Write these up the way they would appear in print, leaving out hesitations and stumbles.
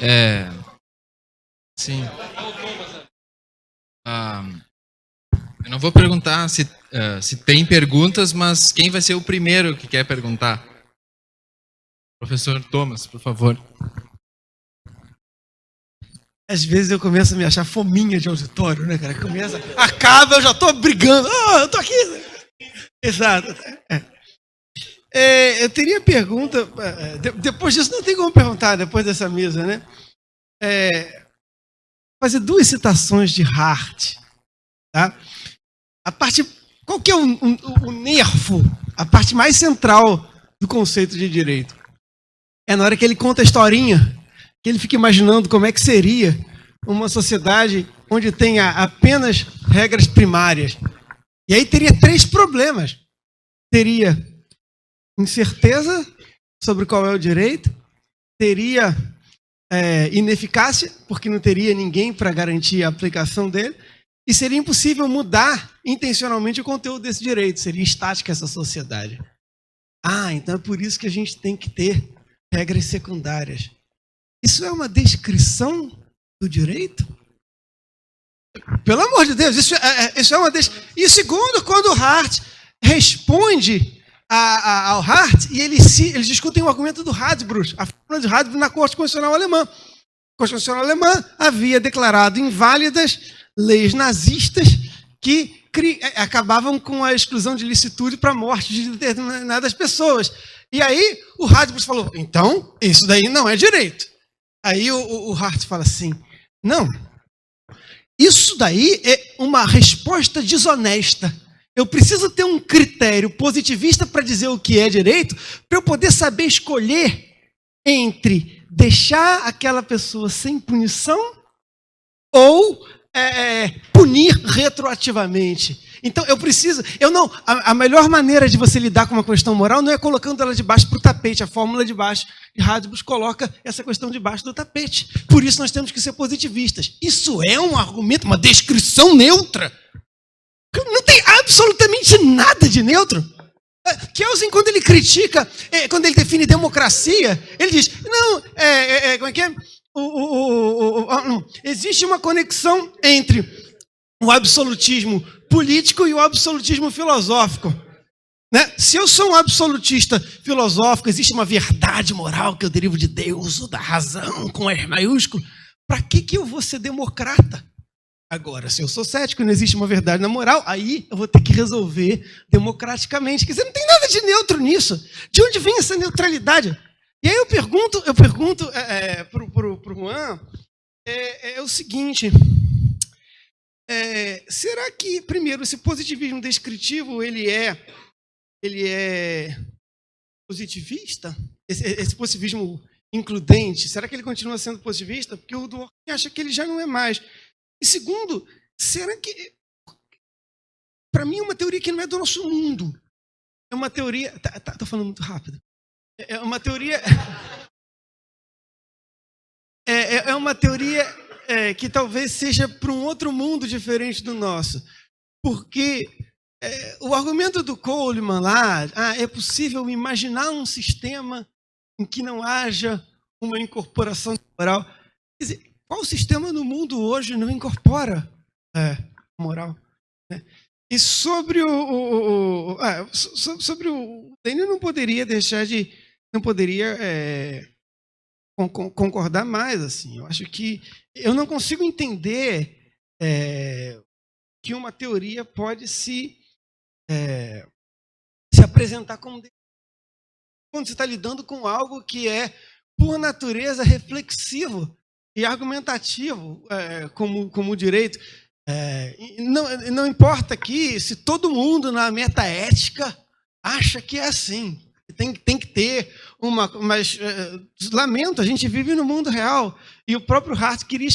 É, sim. Eu não vou perguntar se tem perguntas, mas quem vai ser o primeiro que quer perguntar? Professor Thomas, por favor. Às vezes eu começo a me achar fominha de auditório, né, cara? Acaba, eu já tô brigando. Eu tô aqui. Exato. Eu teria pergunta. Depois disso, não tem como perguntar, depois dessa mesa, né? Fazer duas citações de Hart. Tá? Qual que é o nervo, a parte mais central do conceito de direito? É na hora que ele conta a historinha, que ele fica imaginando como é que seria uma sociedade onde tenha apenas regras primárias. E aí teria três problemas. Teria incerteza sobre qual é o direito, teria ineficácia, porque não teria ninguém para garantir a aplicação dele, e seria impossível mudar intencionalmente o conteúdo desse direito, seria estática essa sociedade. Então é por isso que a gente tem que ter regras secundárias. Isso é uma descrição do direito? Pelo amor de Deus, isso é uma descrição. E segundo, quando o Hart responde ao Hart, e eles discutem o argumento do Radbruch, a fórmula de Radbruch na Corte Constitucional Alemã. A Corte Constitucional Alemã havia declarado inválidas leis nazistas que acabavam com a exclusão de licitude para a morte de determinadas pessoas. E aí o Radbruch falou, então, isso daí não é direito. Aí o Hart fala assim, não, isso daí é uma resposta desonesta. Eu preciso ter um critério positivista para dizer o que é direito, para eu poder saber escolher entre deixar aquela pessoa sem punição ou punir retroativamente. Então, a melhor maneira de você lidar com uma questão moral não é colocando ela debaixo para o tapete. A fórmula de baixo de Radbruch coloca essa questão debaixo do tapete. Por isso nós temos que ser positivistas. Isso é um argumento, uma descrição neutra. Não tem absolutamente nada de neutro. Kelsen, quando ele critica, quando ele define democracia, ele diz, não, como é que é? Existe uma conexão entre o absolutismo político e o absolutismo filosófico. Né? Se eu sou um absolutista filosófico, existe uma verdade moral que eu derivo de Deus ou da razão com R maiúsculo, para que eu vou ser democrata? Agora, se eu sou cético e não existe uma verdade na moral, aí eu vou ter que resolver democraticamente. Quer dizer, não tem nada de neutro nisso. De onde vem essa neutralidade? E aí eu pergunto para o Juan, o seguinte, será que, primeiro, esse positivismo descritivo, ele é positivista? Esse positivismo includente, será que ele continua sendo positivista? Porque o Dworkin acha que ele já não é mais. E segundo, será que... Para mim é uma teoria que não é do nosso mundo. É uma teoria... Estou falando muito rápido. É uma teoria... É uma teoria que talvez seja para um outro mundo diferente do nosso. Porque o argumento do Coleman lá, é possível imaginar um sistema em que não haja uma incorporação moral. Quer dizer, qual sistema no mundo hoje não incorpora moral? Né? E sobre o Daniel não poderia deixar de... Não poderia concordar mais. Assim. Eu acho que... Eu não consigo entender que uma teoria pode se apresentar como... Quando você está lidando com algo que é, por natureza, reflexivo e argumentativo, como o direito. Não importa aqui se todo mundo na metaética acha que é assim. Tem que ter uma... Mas, lamento, a gente vive no mundo real. E o próprio Hart queria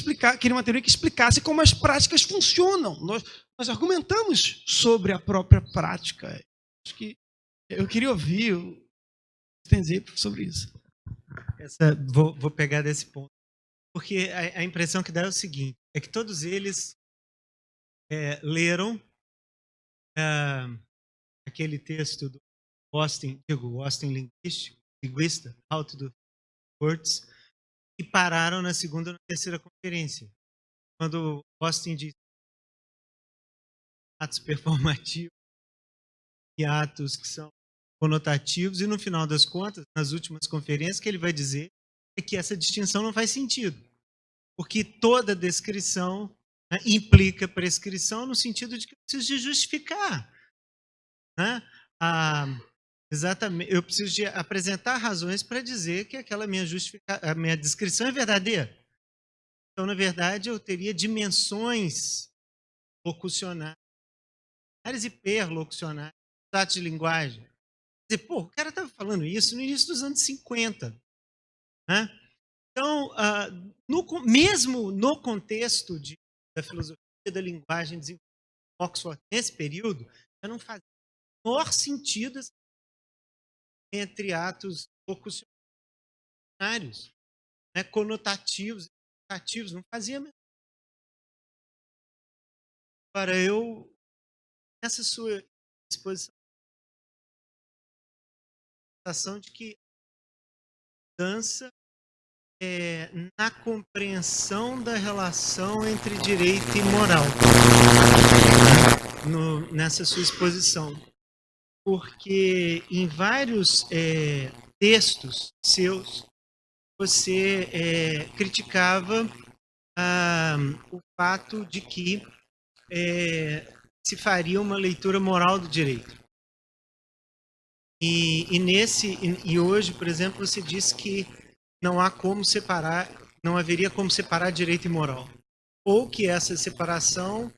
uma teoria que explicasse como as práticas funcionam. Nós argumentamos sobre a própria prática. Acho que eu queria ouvir dizer sobre isso. Vou pegar desse ponto. Porque a impressão que dá é o seguinte, é que todos eles leram aquele texto do Austin linguista, How to do Words, e pararam na segunda ou na terceira conferência. Quando Austin diz atos performativos e atos que são conotativos, e no final das contas, nas últimas conferências, que ele vai dizer é que essa distinção não faz sentido, porque toda descrição, né, implica prescrição no sentido de que eu preciso de justificar, né? Exatamente, eu preciso de apresentar razões para dizer que aquela a minha descrição é verdadeira. Então, na verdade, eu teria dimensões locucionais e perlocucionais, atos de linguagem. Quer dizer, pô, o cara estava falando isso no início dos anos 50. Né? Então, mesmo no contexto da filosofia da linguagem de Oxford, nesse período, já não fazia o menor sentido entre atos locucionários, né, conotativos, não fazia mesmo. Agora, nessa sua exposição, a sensação de que dança na compreensão da relação entre direito e moral, nessa sua exposição. Porque em vários textos seus, você criticava o fato de que se faria uma leitura moral do direito. E hoje, por exemplo, você disse que não haveria como separar direito e moral. Ou que essa separação,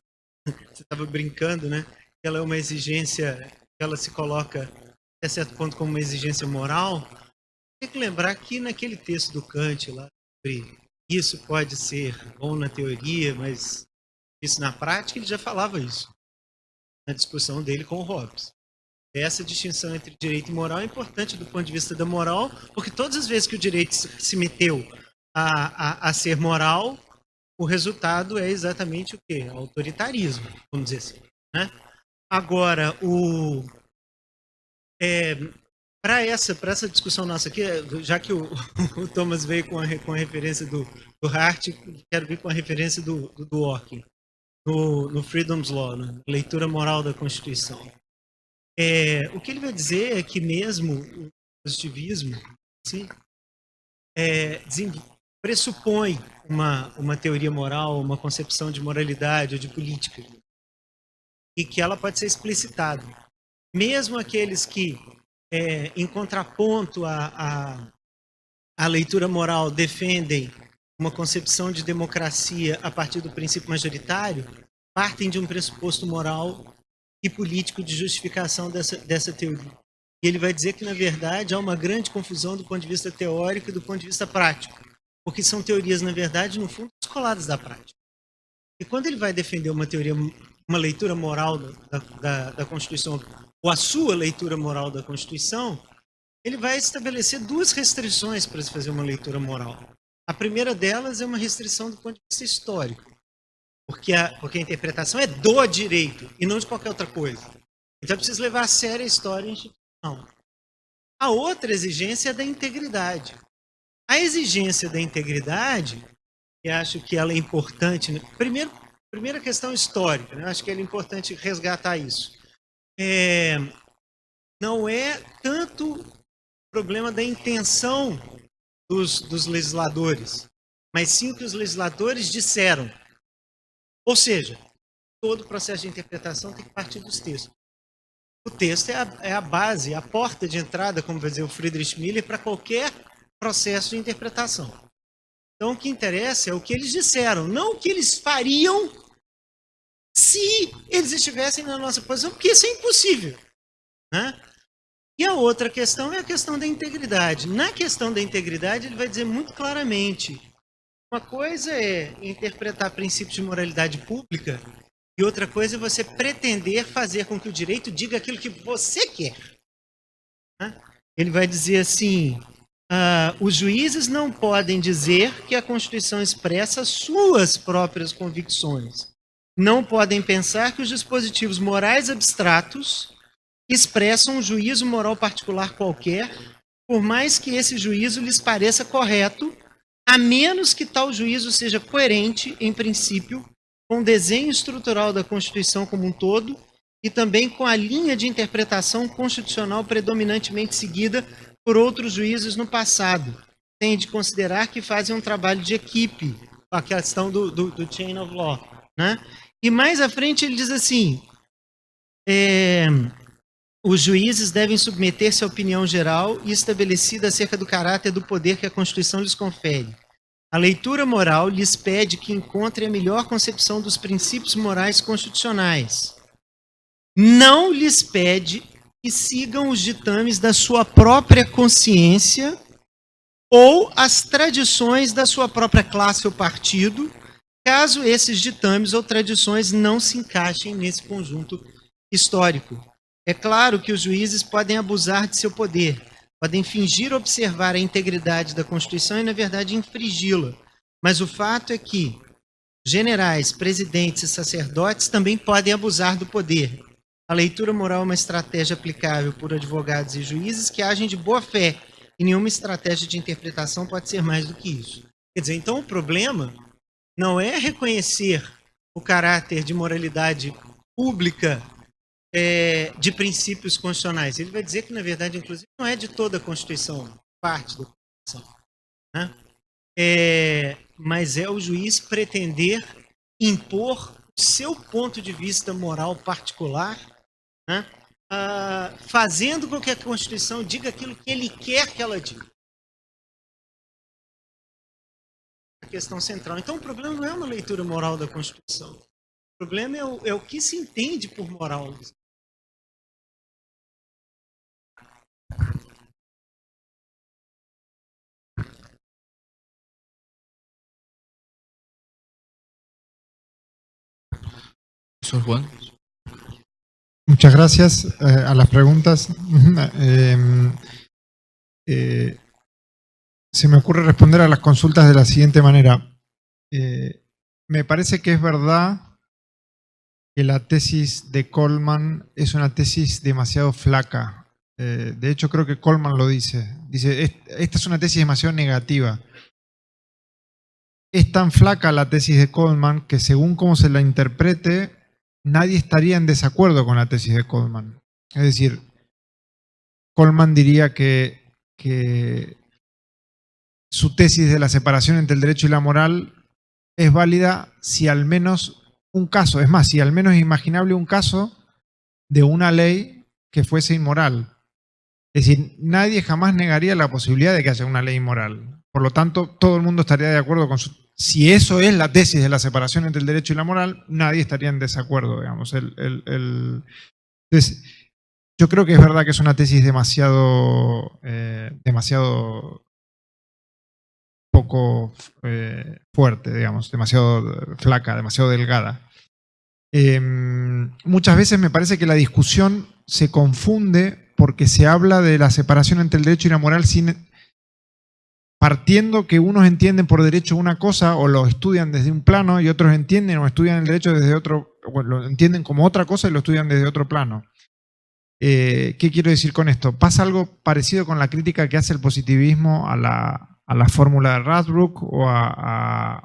você estava brincando, né? Ela é uma exigência, ela se coloca até certo ponto como uma exigência moral. Tem que lembrar que naquele texto do Kant lá, isso pode ser bom na teoria, mas isso na prática, ele já falava isso na discussão dele com o Hobbes. Essa distinção entre direito e moral é importante do ponto de vista da moral, porque todas as vezes que o direito se meteu a ser moral, o resultado é exatamente o quê? Autoritarismo, vamos dizer assim. Né? Agora, para essa discussão nossa aqui, já que o Thomas veio com a referência do Hart, quero vir com a referência do Dworkin, no Freedom's Law, né? Leitura moral da Constituição. O que ele vai dizer é que mesmo o positivismo pressupõe uma teoria moral, uma concepção de moralidade ou de política, e que ela pode ser explicitada. Mesmo aqueles que, em contraponto à leitura moral, defendem uma concepção de democracia a partir do princípio majoritário, partem de um pressuposto moral e político de justificação dessa teoria. E ele vai dizer que, na verdade, há uma grande confusão do ponto de vista teórico e do ponto de vista prático, porque são teorias, na verdade, no fundo, descoladas da prática. E quando ele vai defender uma leitura moral da Constituição, ou a sua leitura moral da Constituição, ele vai estabelecer duas restrições para se fazer uma leitura moral. A primeira delas é uma restrição do ponto de vista histórico, porque a interpretação é do direito e não de qualquer outra coisa. Então é preciso levar a sério a história e a instituição. A outra exigência é da integridade. A exigência da integridade, e acho que ela é importante, né? Primeira questão histórica, né? Acho que é importante resgatar isso. Não é tanto problema da intenção dos legisladores, mas sim o que os legisladores disseram. Ou seja, todo o processo de interpretação tem que partir dos textos. O texto é a base, a porta de entrada, como vai dizer o Friedrich Miller, para qualquer processo de interpretação. Então, o que interessa é o que eles disseram, não o que eles fariam se eles estivessem na nossa posição, porque isso é impossível. Né? E a outra questão é a questão da integridade. Na questão da integridade, ele vai dizer muito claramente: uma coisa é interpretar princípios de moralidade pública e outra coisa é você pretender fazer com que o direito diga aquilo que você quer. Ele vai dizer assim: os juízes não podem dizer que a Constituição expressa suas próprias convicções. Não podem pensar que os dispositivos morais abstratos expressam um juízo moral particular qualquer, por mais que esse juízo lhes pareça correto a menos que tal juízo seja coerente, em princípio, com o desenho estrutural da Constituição como um todo e também com a linha de interpretação constitucional predominantemente seguida por outros juízes no passado. Tem de considerar que fazem um trabalho de equipe, a questão do chain of law, né? E mais à frente ele diz assim, os juízes devem submeter-se à opinião geral e estabelecida acerca do caráter do poder que a Constituição lhes confere. A leitura moral lhes pede que encontrem a melhor concepção dos princípios morais constitucionais. Não lhes pede que sigam os ditames da sua própria consciência ou as tradições da sua própria classe ou partido, caso esses ditames ou tradições não se encaixem nesse conjunto histórico. É claro que os juízes podem abusar de seu poder, podem fingir observar a integridade da Constituição e, na verdade, infringi-la. Mas o fato é que generais, presidentes e sacerdotes também podem abusar do poder. A leitura moral é uma estratégia aplicável por advogados e juízes que agem de boa fé, e nenhuma estratégia de interpretação pode ser mais do que isso. Quer dizer, então o problema não é reconhecer o caráter de moralidade pública de princípios constitucionais. Ele vai dizer que, na verdade, inclusive, não é de toda a Constituição, parte da Constituição. Né? Mas é o juiz pretender impor o seu ponto de vista moral particular, né? Fazendo com que a Constituição diga aquilo que ele quer que ela diga. A questão central. Então, o problema não é uma leitura moral da Constituição. O problema é o que se entende por moral. Professor Juan. Muchas gracias a las preguntas. Se me ocurre responder a las consultas de la siguiente manera. Me parece que es verdad que la tesis de Coleman es una tesis demasiado flaca. De hecho, creo que Coleman lo dice. Dice, esta es una tesis demasiado negativa. Es tan flaca la tesis de Coleman que según cómo se la interprete, nadie estaría en desacuerdo con la tesis de Coleman. Es decir, Coleman diría que su tesis de la separación entre el derecho y la moral es válida si al menos un caso, es más, si al menos es imaginable un caso de una ley que fuese inmoral. Es decir, nadie jamás negaría la posibilidad de que haya una ley inmoral. Por lo tanto, todo el mundo estaría de acuerdo con su... Si eso es la tesis de la separación entre el derecho y la moral, nadie estaría en desacuerdo, digamos. Entonces, yo creo que es verdad que es una tesis demasiado poco fuerte, digamos, demasiado flaca, demasiado delgada. Muchas veces me parece que la discusión se confunde porque se habla de la separación entre el derecho y la moral partiendo que unos entienden por derecho una cosa o lo estudian desde un plano y otros entienden o estudian el derecho desde otro, o lo entienden como otra cosa y lo estudian desde otro plano. ¿Qué quiero decir con esto? Pasa algo parecido con la crítica que hace el positivismo a la fórmula de Radbruch o a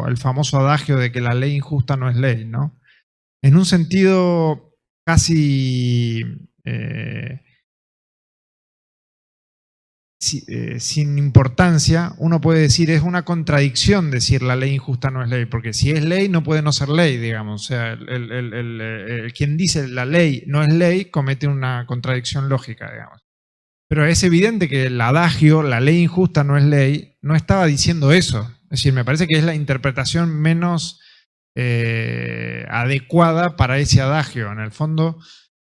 el famoso adagio de que la ley injusta no es ley, ¿no? En un sentido casi sin importancia, uno puede decir es una contradicción decir la ley injusta no es ley, porque si es ley no puede no ser ley, digamos. O sea, quien dice la ley no es ley comete una contradicción lógica, digamos. Pero es evidente que el adagio, la ley injusta no es ley, no estaba diciendo eso. Es decir, me parece que es la interpretación menos adecuada para ese adagio. En el fondo,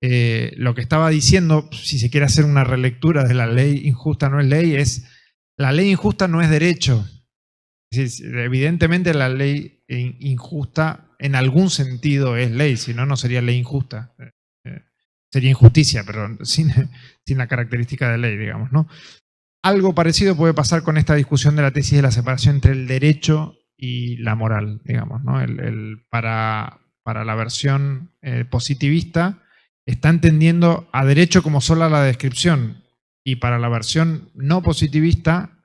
lo que estaba diciendo, si se quiere hacer una relectura de la ley injusta no es ley, es la ley injusta no es derecho. Es decir, evidentemente la ley injusta en algún sentido es ley, si no, no sería ley injusta. Sería injusticia, pero sin la característica de ley, digamos, ¿no? Algo parecido puede pasar con esta discusión de la tesis de la separación entre el derecho y la moral, digamos, ¿no? Para la versión positivista, está entendiendo a derecho como sola la descripción. y para la versión no positivista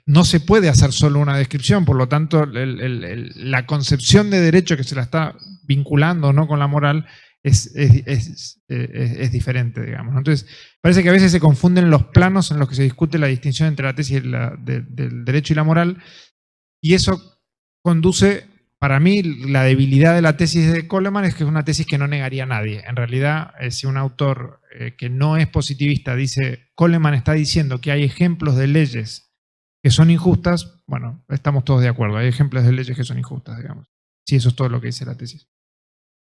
no se puede hacer solo una descripción, por lo tanto la concepción de derecho que se la está vinculando, ¿no?, con la moral es diferente, digamos. Entonces, parece que a veces se confunden los planos en los que se discute la distinción entre la tesis del derecho y la moral, y eso conduce, para mí, la debilidad de la tesis de Coleman es que es una tesis que no negaría a nadie. En realidad, si un autor que no es positivista dice, Coleman está diciendo que hay ejemplos de leyes que son injustas, bueno, estamos todos de acuerdo, hay ejemplos de leyes que son injustas, digamos. Sí, eso es todo lo que dice la tesis.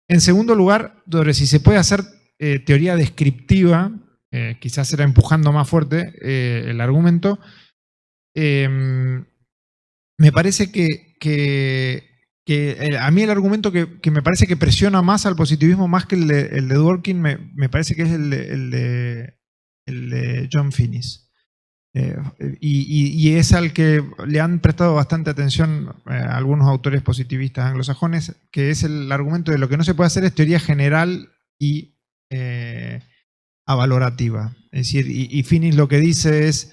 En segundo lugar, sobre si se puede hacer teoría descriptiva, quizás será empujando más fuerte el argumento, me parece que a mí el argumento que me parece que presiona más al positivismo, más que el de Dworkin, me parece que es el de John Finnis. Y es al que le han prestado bastante atención algunos autores positivistas anglosajones, que es el argumento de lo que no se puede hacer es teoría general y avalorativa. Es decir, y Finnis lo que dice es,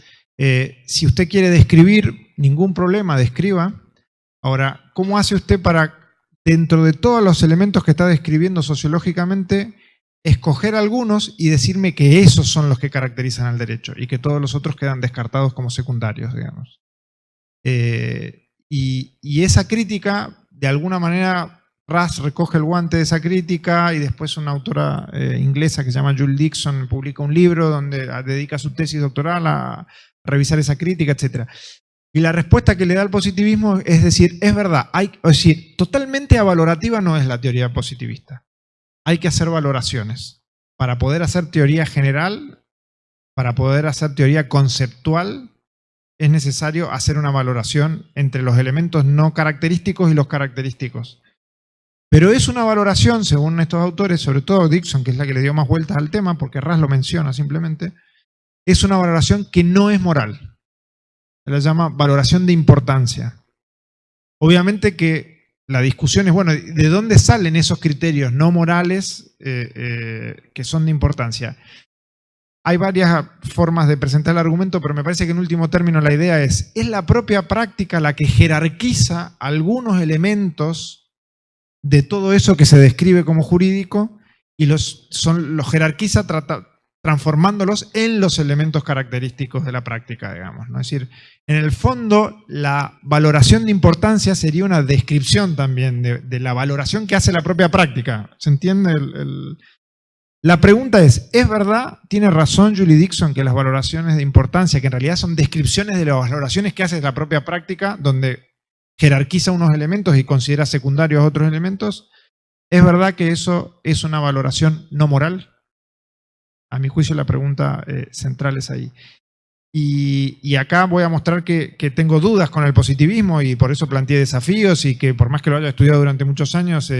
si usted quiere describir, ningún problema, describa. Ahora, ¿cómo hace usted para, dentro de todos los elementos que está describiendo sociológicamente, escoger algunos y decirme que esos son los que caracterizan al derecho y que todos los otros quedan descartados como secundarios, digamos? Y esa crítica, de alguna manera, Ras recoge el guante de esa crítica y después una autora inglesa que se llama Julie Dixon publica un libro donde dedica su tesis doctoral a revisar esa crítica, etc. Y la respuesta que le da al positivismo es decir, es verdad, totalmente avalorativa no es la teoría positivista. Hay que hacer valoraciones. Para poder hacer teoría general, para poder hacer teoría conceptual, es necesario hacer una valoración entre los elementos no característicos y los característicos. Pero es una valoración, según estos autores, sobre todo Dixon, que es la que le dio más vueltas al tema, porque Ras lo menciona simplemente, es una valoración que no es moral. Se la llama valoración de importancia. Obviamente que la discusión es, bueno, ¿de dónde salen esos criterios no morales que son de importancia? Hay varias formas de presentar el argumento, pero me parece que en último término la idea es la propia práctica la que jerarquiza algunos elementos de todo eso que se describe como jurídico y los jerarquiza transformándolos en los elementos característicos de la práctica, digamos, ¿no? Es decir, en el fondo, la valoración de importancia sería una descripción también de la valoración que hace la propia práctica. ¿Se entiende? La pregunta es verdad? ¿Tiene razón Julie Dixon que las valoraciones de importancia, que en realidad son descripciones de las valoraciones que hace la propia práctica, donde jerarquiza unos elementos y considera secundarios otros elementos? ¿Es verdad que eso es una valoración no moral? A mi juicio la pregunta central es ahí. Y acá voy a mostrar que tengo dudas con el positivismo y por eso planteé desafíos y que por más que lo haya estudiado durante muchos años,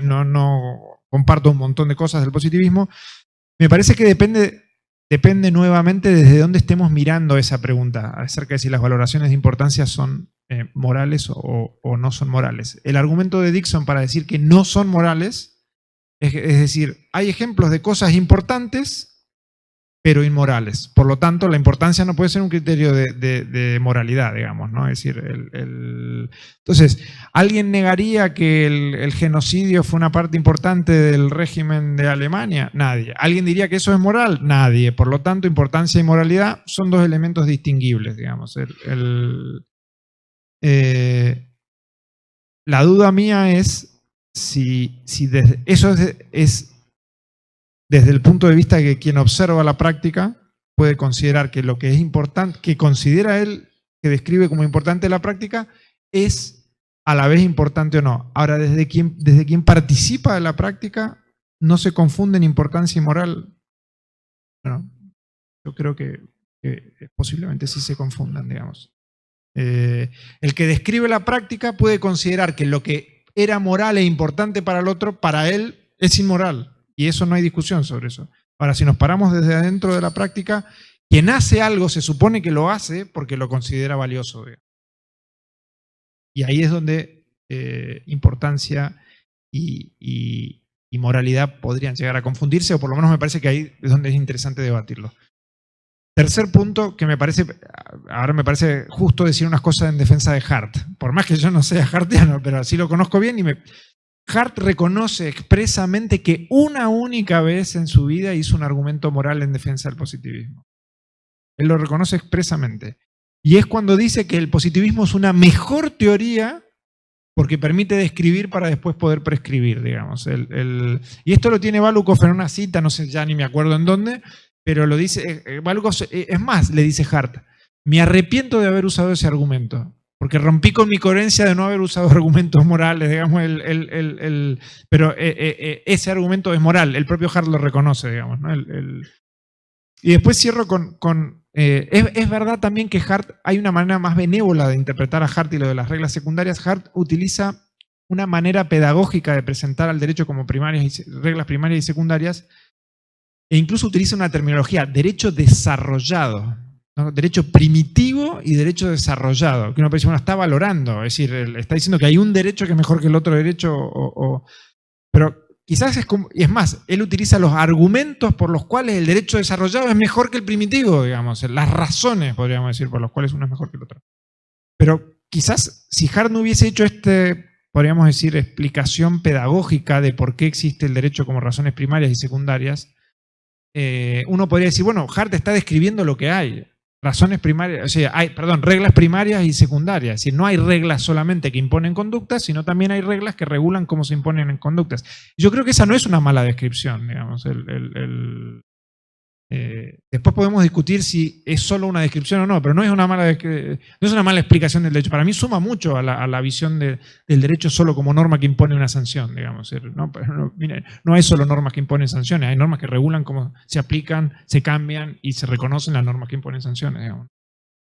no comparto un montón de cosas del positivismo. Me parece que depende nuevamente desde dónde estemos mirando esa pregunta acerca de si las valoraciones de importancia son morales o no son morales. El argumento de Dixon para decir que no son morales es decir, hay ejemplos de cosas importantes, pero inmorales. Por lo tanto, la importancia no puede ser un criterio de moralidad, digamos, ¿no? Es decir, entonces, ¿alguien negaría que el genocidio fue una parte importante del régimen de Alemania? Nadie. ¿Alguien diría que eso es moral? Nadie. Por lo tanto, importancia y moralidad son dos elementos distinguibles, digamos. La duda mía es si eso es desde el punto de vista de que quien observa la práctica puede considerar que lo que es importante, que considera él que describe como importante la práctica, es a la vez importante o no. Ahora, desde quien participa de la práctica, no se confunden importancia y moral. Bueno, yo creo que posiblemente sí se confundan, digamos. El que describe la práctica puede considerar que lo que era moral e importante para el otro, para él es inmoral. Y eso no hay discusión sobre eso. Ahora, si nos paramos desde adentro de la práctica, quien hace algo se supone que lo hace porque lo considera valioso. Y ahí es donde importancia y moralidad podrían llegar a confundirse, o por lo menos me parece que ahí es donde es interesante debatirlo. Tercer punto que ahora me parece justo decir unas cosas en defensa de Hart. Por más que yo no sea hartiano, pero así lo conozco bien. Hart reconoce expresamente que una única vez en su vida hizo un argumento moral en defensa del positivismo. Él lo reconoce expresamente. Y es cuando dice que el positivismo es una mejor teoría porque permite describir para después poder prescribir, digamos. Y esto lo tiene Valukov en una cita, no sé, ya ni me acuerdo en dónde, pero lo dice, Valukov, es más, le dice Hart, me arrepiento de haber usado ese argumento, porque rompí con mi coherencia de no haber usado argumentos morales, digamos, pero ese argumento es moral, el propio Hart lo reconoce, digamos, ¿no? Y después cierro es verdad también que Hart, hay una manera más benévola de interpretar a Hart y lo de las reglas secundarias. Hart utiliza una manera pedagógica de presentar al derecho como reglas primarias y secundarias, e incluso utiliza una terminología, derecho desarrollado, ¿no? Derecho primitivo y derecho desarrollado, que uno puede decir, bueno, está valorando, es decir, está diciendo que hay un derecho que es mejor que el otro derecho, pero quizás y es más, él utiliza los argumentos por los cuales el derecho desarrollado es mejor que el primitivo, digamos, las razones, podríamos decir, por las cuales uno es mejor que el otro. Pero quizás si Hart no hubiese hecho podríamos decir, explicación pedagógica de por qué existe el derecho como razones primarias y secundarias, uno podría decir, bueno, Hart está describiendo lo que hay. Razones primarias, o sea, reglas primarias y secundarias. Es decir, no hay reglas solamente que imponen conductas, sino también hay reglas que regulan cómo se imponen en conductas. Yo creo que esa no es una mala descripción, digamos. Después podemos discutir si es solo una descripción o no, pero no es una mala explicación del derecho. Para mí suma mucho a la visión del derecho solo como norma que impone una sanción, digamos. No hay solo normas que imponen sanciones, hay normas que regulan cómo se aplican, se cambian y se reconocen las normas que imponen sanciones, digamos.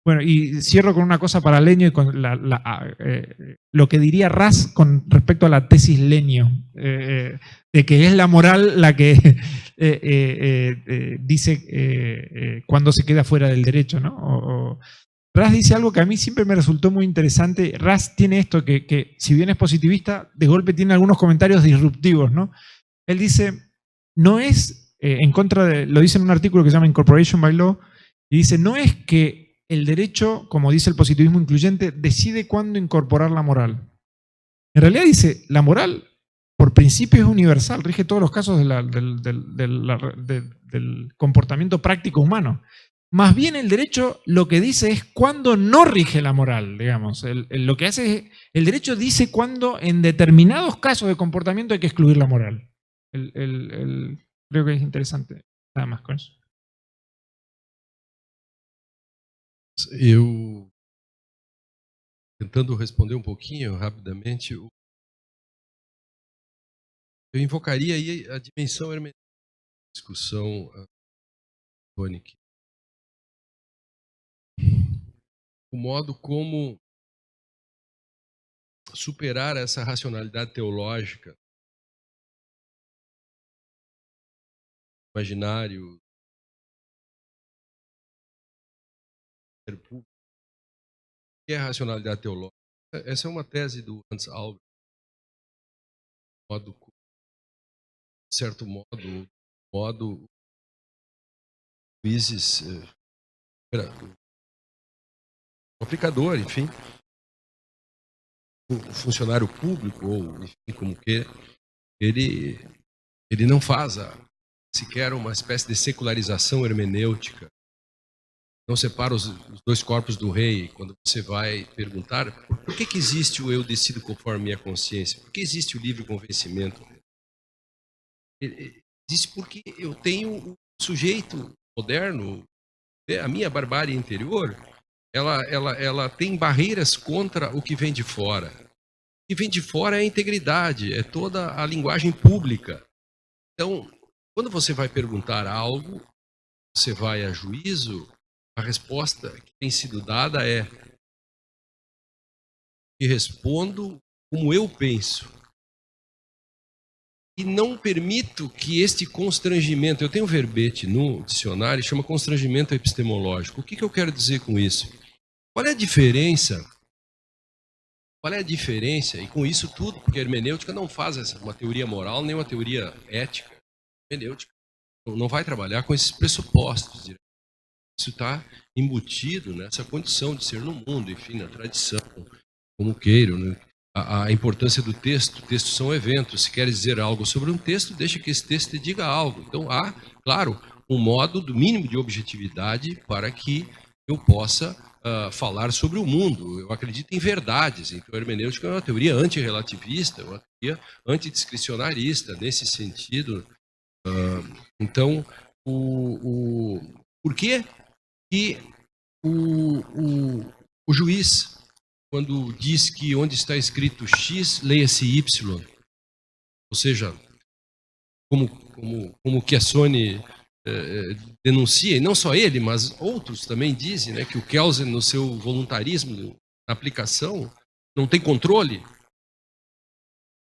Bueno, y cierro con una cosa para Leño y con lo que diría Raz con respecto a la tesis Leño, de que es la moral la que dice cuando se queda fuera del derecho, ¿no? Raz dice algo que a mí siempre me resultó muy interesante. Raz tiene esto que si bien es positivista, de golpe tiene algunos comentarios disruptivos, ¿no? Él dice, no es, en contra de, lo dice en un artículo que se llama Incorporation by Law, y dice, no es que el derecho, como dice el positivismo incluyente, decide cuándo incorporar la moral. En realidad dice, la moral, por principio, es universal, rige todos los casos del comportamiento práctico humano. Más bien el derecho lo que dice es cuándo no rige la moral, digamos. Lo que hace es, el derecho dice cuándo en determinados casos de comportamiento hay que excluir la moral. Creo que es interesante, nada más con eso. Eu, tentando responder pouquinho rapidamente, eu invocaria aí a dimensão hermenêutica da discussão tônica. O modo como superar essa racionalidade teológica, imaginário, público. O que é a racionalidade teológica? Essa é uma tese do Hans Albrecht. De certo modo, juízes, o aplicador, enfim, o funcionário público, ou enfim, como que ele não faz sequer uma espécie de secularização hermenêutica. Não separa os dois corpos do rei. Quando você vai perguntar por que existe o eu decido conforme minha consciência, por que existe o livre convencimento, existe porque eu tenho um sujeito moderno, a minha barbárie interior, ela tem barreiras contra o que vem de fora. O que vem de fora é a integridade, é toda a linguagem pública. Então, quando você vai perguntar algo, você vai a juízo, a resposta que tem sido dada é: eu respondo como eu penso. E não permito que este constrangimento, eu tenho um verbete no dicionário, chama constrangimento epistemológico. O que eu quero dizer com isso? Qual é a diferença? Qual é a diferença? E com isso tudo, porque a hermenêutica não faz uma teoria moral, nem uma teoria ética. A hermenêutica não vai trabalhar com esses pressupostos. Isso está embutido nessa condição de ser no mundo, enfim, na tradição, como queiram, né? A importância do texto. Textos são eventos. Se quer dizer algo sobre um texto, deixa que esse texto te diga algo. Então há, claro, um modo do mínimo de objetividade para que eu possa falar sobre o mundo. Eu acredito em verdades. Então a hermenêutica é uma teoria antirrelativista, uma teoria antidiscricionarista, nesse sentido. Então, por que o juiz, quando diz que onde está escrito X, leia-se Y, ou seja, como que a Sony denuncia, e não só ele, mas outros também dizem, né, que o Kelsen, no seu voluntarismo na aplicação, não tem controle.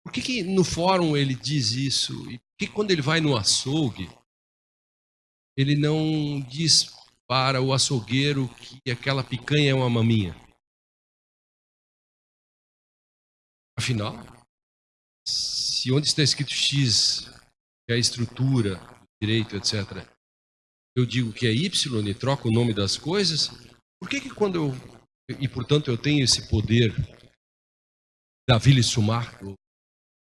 Por que no fórum ele diz isso? E por que quando ele vai no açougue, ele não diz para o açougueiro que aquela picanha é uma maminha? Afinal, se onde está escrito X, que é a estrutura, direito, etc., eu digo que é Y e troco o nome das coisas, por que quando e portanto eu tenho esse poder da vile sumar,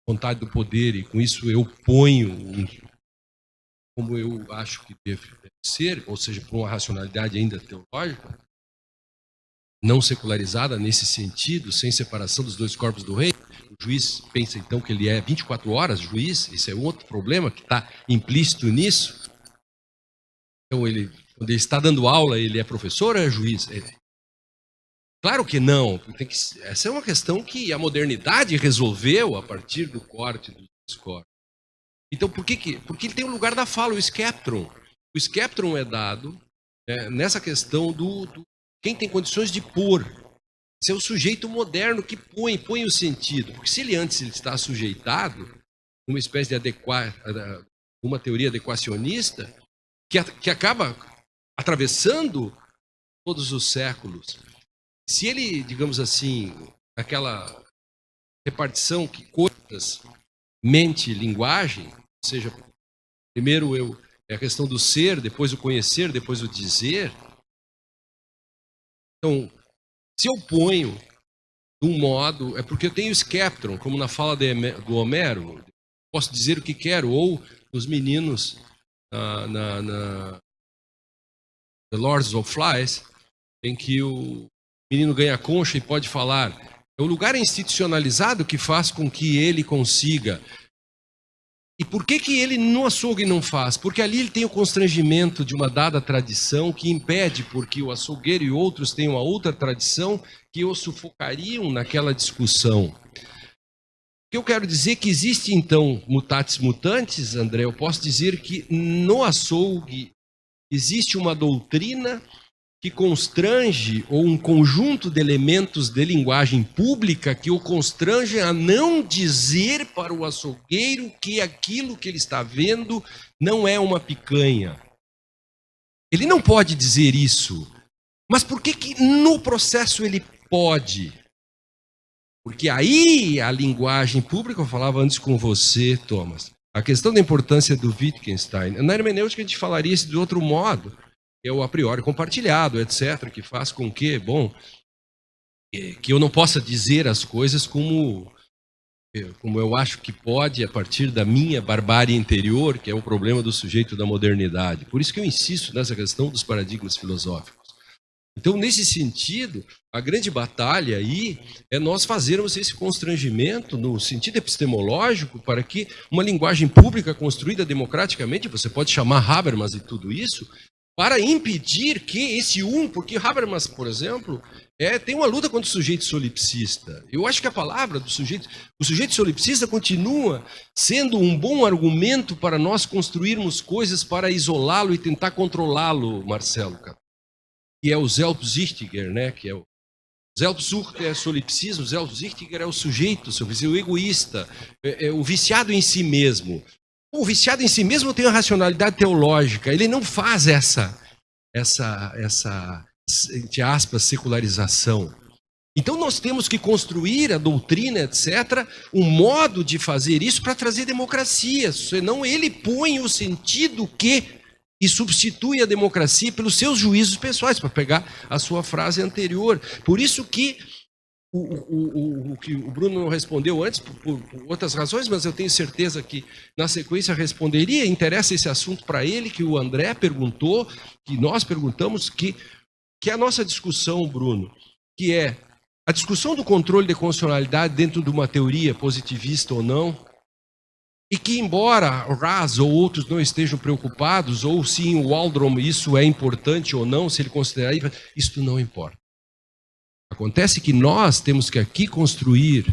vontade do poder, e com isso eu ponho como eu acho que deve ser, ou seja, por uma racionalidade ainda teológica, não secularizada nesse sentido, sem separação dos dois corpos do rei. O juiz pensa então que ele é 24 horas juiz, esse é outro problema que está implícito nisso. Então quando ele está dando aula, ele é professor ou é juiz? Claro que não. Essa é uma questão que a modernidade resolveu a partir do corte dos dois corpos. Então, porque ele tem o lugar da fala, o skeptron. O skeptron é dado nessa questão do quem tem condições de pôr. Esse é o sujeito moderno que põe o sentido. Porque se ele antes está sujeitado, uma espécie de uma teoria adequacionista, que acaba atravessando todos os séculos. Se ele, digamos assim, aquela repartição que coisas, mente e linguagem, ou seja, primeiro é a questão do ser, depois o conhecer, depois o dizer. Então, se eu ponho de um modo, é porque eu tenho skeptron, como na fala do Homero, posso dizer o que quero, ou os meninos na The Lords of Flies, em que o menino ganha concha e pode falar. É o lugar institucionalizado que faz com que ele consiga. E por que ele no açougue não faz? Porque ali ele tem o constrangimento de uma dada tradição que impede, porque o açougueiro e outros têm uma outra tradição que o sufocariam naquela discussão. O que eu quero dizer é que existe, então, mutatis mutandis, André, eu posso dizer que no açougue existe uma doutrina que constrange, ou um conjunto de elementos de linguagem pública que o constrange a não dizer para o açougueiro que aquilo que ele está vendo não é uma picanha. Ele não pode dizer isso. Mas por que no processo ele pode? Porque aí a linguagem pública, eu falava antes com você, Thomas, a questão da importância do Wittgenstein. Na hermenêutica a gente falaria isso de outro modo. É o a priori compartilhado, etc., que faz com que, que eu não possa dizer as coisas como eu acho que pode a partir da minha barbárie interior, que é o problema do sujeito da modernidade. Por isso que eu insisto nessa questão dos paradigmas filosóficos. Então, nesse sentido, a grande batalha aí é nós fazermos esse constrangimento no sentido epistemológico para que uma linguagem pública construída democraticamente, você pode chamar Habermas e tudo isso, para impedir que esse porque Habermas, por exemplo, tem uma luta contra o sujeito solipsista. Eu acho que a palavra o sujeito solipsista continua sendo um bom argumento para nós construirmos coisas para isolá-lo e tentar controlá-lo, Marcelo. Que é o Selbsüchtiger, né? Que é o Selbstsucht é solipsismo, o Selbsüchtiger é o sujeito, o egoísta, o viciado em si mesmo. O viciado em si mesmo tem uma racionalidade teológica, ele não faz essa entre aspas, secularização. Então nós temos que construir a doutrina, etc., um modo de fazer isso para trazer democracia, senão ele põe o sentido que e substitui a democracia pelos seus juízos pessoais, para pegar a sua frase anterior. Por isso que o que o Bruno não respondeu antes, por outras razões, mas eu tenho certeza que na sequência responderia, interessa esse assunto para ele, que o André perguntou, que nós perguntamos, que a nossa discussão, Bruno, que é a discussão do controle de constitucionalidade dentro de uma teoria positivista ou não, e que embora o Raz ou outros não estejam preocupados, ou sim o Waldron isso é importante ou não, se ele considerar isso não importa. Acontece que nós temos que aqui construir,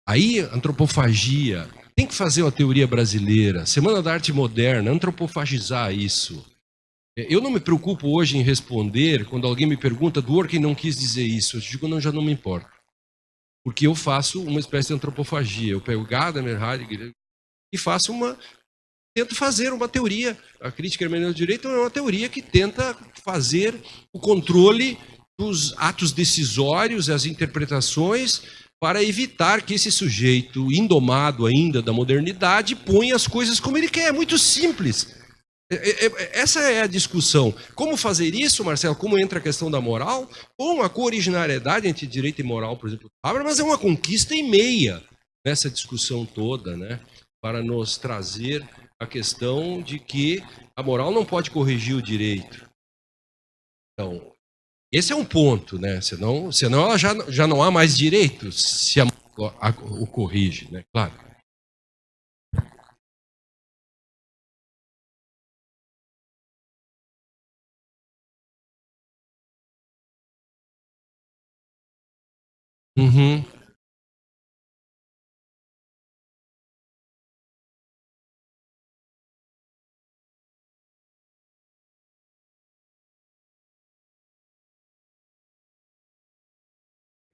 aí antropofagia, tem que fazer uma teoria brasileira, Semana da Arte Moderna, antropofagizar isso. Eu não me preocupo hoje em responder, quando alguém me pergunta, Dworkin não quis dizer isso, eu digo, não, já não me importa. Porque eu faço uma espécie de antropofagia, eu pego Gadamer, Heidegger, e tento fazer uma teoria, a crítica hermenêutica do direito é uma teoria que tenta fazer o controle dos atos decisórios, as interpretações, para evitar que esse sujeito, indomado ainda da modernidade, ponha as coisas como ele quer. É muito simples. Essa é a discussão. Como fazer isso, Marcelo? Como entra a questão da moral? Com a co-originariedade entre direito e moral, por exemplo, mas é uma conquista e meia nessa discussão toda, né? Para nos trazer a questão de que a moral não pode corrigir o direito. Então, esse é um ponto, né? Senão ela já não há mais direito se o corrige, né? Claro. Uhum.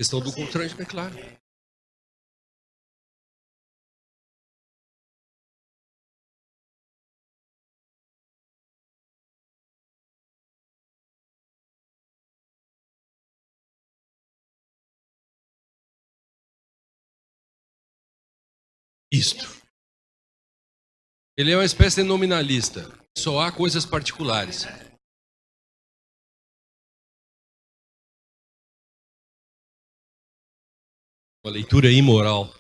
Questão do controle, é claro. Isto. Ele é uma espécie de nominalista. Só há coisas particulares. Uma leitura imoral.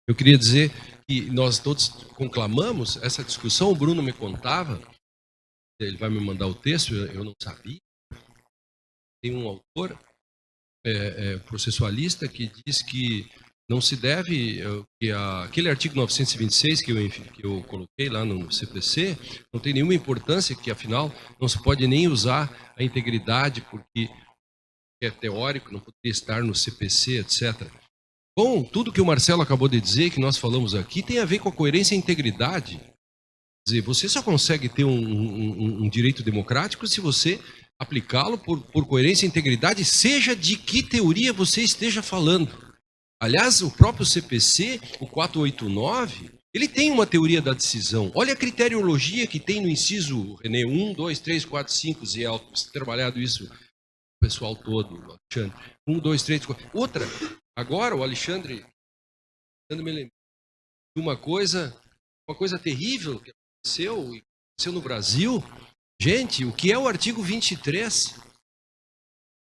Eu queria dizer que nós todos conclamamos essa discussão. O Bruno me contava, ele vai me mandar o texto, eu não sabia. Tem um autor processualista que diz que não se deve, que aquele artigo 926 que eu coloquei lá no CPC, não tem nenhuma importância, que afinal não se pode nem usar a integridade, porque é teórico, não poderia estar no CPC, etc. Bom, tudo que o Marcelo acabou de dizer, que nós falamos aqui, tem a ver com a coerência e a integridade. Quer dizer, você só consegue ter um direito democrático se você aplicá-lo por coerência e integridade, seja de que teoria você esteja falando. Aliás, o próprio CPC, o 489, ele tem uma teoria da decisão. Olha a criteriologia que tem no inciso, René, 1, 2, 3, 4, 5, Ziel, trabalhado isso, o pessoal todo, Alexandre. 1, 2, 3, 4. Outra, agora o Alexandre me lembrou de uma coisa terrível que aconteceu no Brasil. Gente, o que é o artigo 23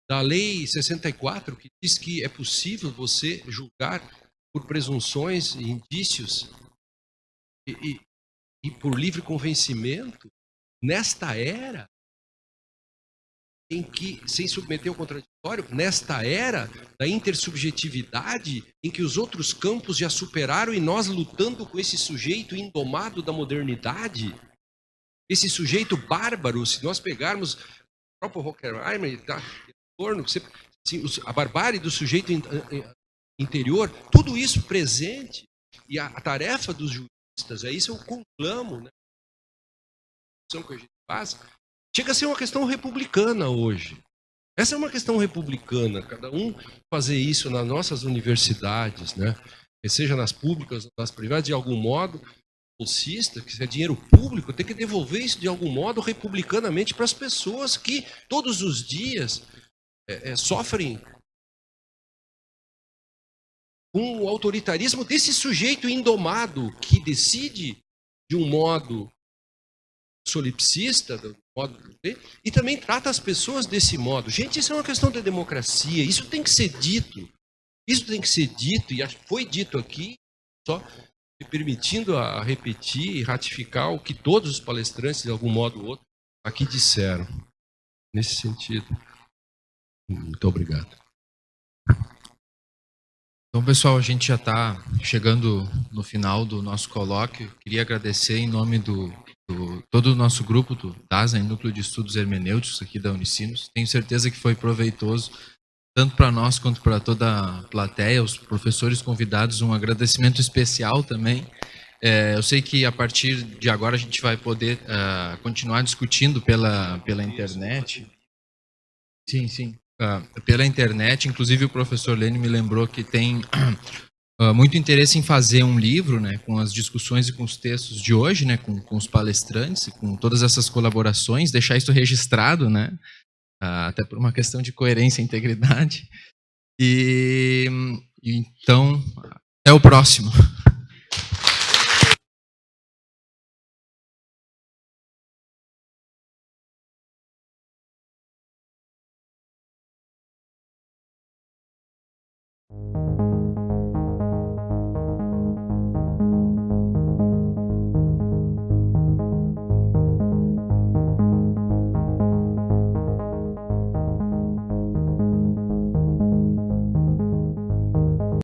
da Lei 64, que diz que é possível você julgar por presunções e indícios e por livre convencimento, nesta era em que, sem submeter ao contraditório, nesta era da intersubjetividade, em que os outros campos já superaram e nós lutando com esse sujeito indomado da modernidade, esse sujeito bárbaro, se nós pegarmos o próprio Horkheimer, tá, a barbárie do sujeito interior, tudo isso presente, e a tarefa dos juízes É isso eu conclamo, né? Que a gente faz. Chega a ser uma questão republicana hoje. Essa é uma questão republicana, cada um fazer isso nas nossas universidades, né? Seja nas públicas ou nas privadas, de algum modo, bolsista, que se é dinheiro público, tem que devolver isso de algum modo republicanamente para as pessoas que todos os dias sofrem com o autoritarismo desse sujeito indomado que decide de um modo solipsista, e também trata as pessoas desse modo. Gente, isso é uma questão de democracia, isso tem que ser dito. Isso tem que ser dito, e foi dito aqui, só me permitindo a repetir e ratificar o que todos os palestrantes, de algum modo ou outro, aqui disseram. Nesse sentido. Muito obrigado. Então, pessoal, a gente já está chegando no final do nosso colóquio. Queria agradecer em nome do todo o nosso grupo do DASA, Núcleo de Estudos Hermenêuticos aqui da Unicinos. Tenho certeza que foi proveitoso, tanto para nós quanto para toda a plateia, os professores convidados, um agradecimento especial também. Eu sei que a partir de agora a gente vai poder continuar discutindo pela internet. Sim. Pela internet, inclusive o professor Lênin me lembrou que tem muito interesse em fazer um livro, né, com as discussões e com os textos de hoje, né, com os palestrantes, com todas essas colaborações, deixar isso registrado, né, até por uma questão de coerência e integridade. E então, até o próximo.